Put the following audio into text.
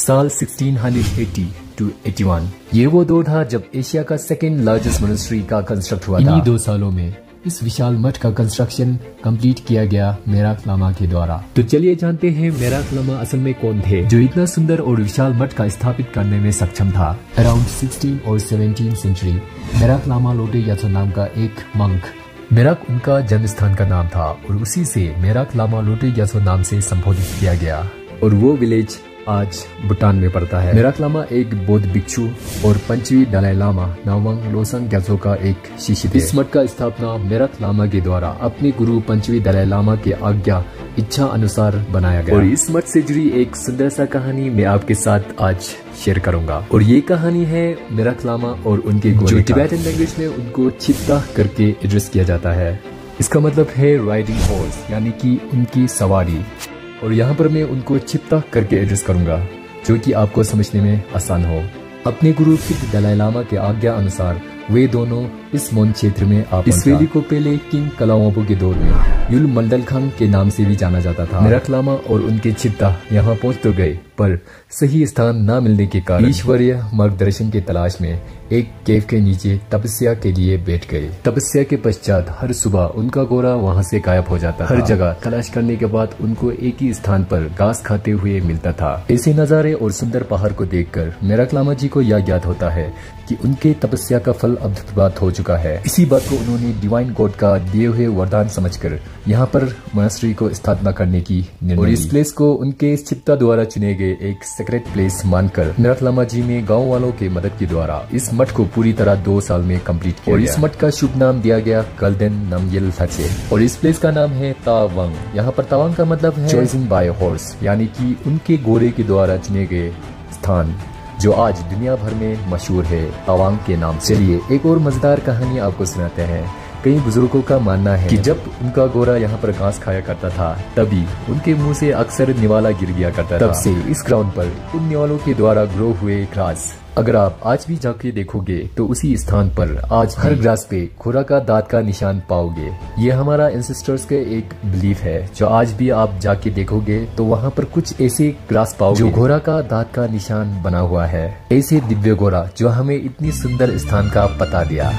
साल 1680 to 81। ये वो दौर था जब एशिया का सेकेंड लार्जेस्ट मोनेस्ट्री का कंस्ट्रक्ट हुआ था। इन्हीं 2 सालों में इस विशाल मठ का कंस्ट्रक्शन कंप्लीट किया गया मेराक लामा के द्वारा। तो चलिए जानते हैं मेराक लामा असल में कौन थे जो इतना सुंदर और विशाल मठ का स्थापित करने में सक्षम था। अराउंड 16 और 17 सेंचुरी मेराक लामा लोटे यात्सो नाम का एक मंक, मेराक उनका जन्म स्थान का नाम था और उसी से मेराक लामा लोटे यात्सो नाम से संबोधित किया गया और वो विलेज आज भूटान में पड़ता है। मेराक लामा एक बौद्ध भिक्षु और 5वीं दलाई लामा नावांग लोसांग ग्याल्सो का एक शिष्य थे। इस मठ का स्थापना मेराक लामा के द्वारा अपने गुरु 5वीं दलाई लामा के आज्ञा इच्छा अनुसार बनाया गया। और इस मठ से जुड़ी एक सुंदर सा कहानी मैं आपके साथ आज शेयर करूंगा और ये कहानी है मेराक लामा और उनके जो टिबेटन लैंग्वेज में उनको चित्ता करके एड्रेस किया जाता है। इसका मतलब है राइडिंग हॉर्स यानी कि उनकी सवारी। और यहाँ पर मैं उनको चित्ता करके एड्रेस करूंगा जो कि आपको समझने में आसान हो। अपने गुरु 5th दलाई लामा के आज्ञा अनुसार वे दोनों इस मौन क्षेत्र में आ इस वैली को पहले किंग कलावांपो के दौर में युल मंडलखंग के नाम से भी जाना जाता था। मेराक लामा और उनके चित्ता यहाँ पहुँच तो गए पर सही स्थान न मिलने के कारण ईश्वरीय मार्गदर्शन के तलाश में एक केव के नीचे तपस्या के लिए बैठ गए। तपस्या के पश्चात हर सुबह उनका घोड़ा वहाँ से गायब हो जाता। हर जगह तलाश करने के बाद उनको एक ही स्थान पर घास खाते हुए मिलता था। ऐसे नजारे और सुंदर पहाड़ को देखकर मेराक लामा जी को यह ज्ञात होता है कि उनके तपस्या का फल अब प्राप्त हो चुका है। इसी बात को उन्होंने डिवाइन गॉड का दिए हुए वरदान समझकर यहाँ पर मोनास्ट्री को स्थापना करने की निर्णय और इस प्लेस को उनके चित्ता द्वारा चुने गए एक सेक्रेट प्लेस मानकर मेराक लामा जी ने गांव वालों के मदद के द्वारा इस मठ को पूरी तरह 2 साल में कंप्लीट किया और इस मठ का शुभ नाम दिया गया गोल्डन नामग्यल थाचे और इस प्लेस का नाम है तावांग। यहाँ पर तावांग का मतलब है चॉइसिंग बाय हॉर्स यानी कि उनके घोड़े के द्वारा चुने गए स्थान जो आज दुनिया भर में मशहूर है तावांग के नाम से। चलिए एक और मजेदार कहानी आपको सुनाते हैं। कई बुजुर्गों का मानना है कि जब उनका घोड़ा यहाँ पर घास खाया करता था तभी उनके मुंह से अक्सर निवाला गिर गया करता था। तब से इस ग्राउंड पर उन निवालों के द्वारा ग्रो हुए ग्रास अगर आप आज भी जाके देखोगे तो उसी स्थान पर आज हर ग्रास पे घोड़ा का दांत का निशान पाओगे। ये हमारा एंसेस्टर्स का एक बिलीफ है जो आज भी आप जाके देखोगे तो वहाँ पर कुछ ऐसे ग्रास पाओगे जो घोड़ा का दांत का निशान बना हुआ है। ऐसे दिव्य घोड़ा जो हमें इतनी सुंदर स्थान का पता दिया।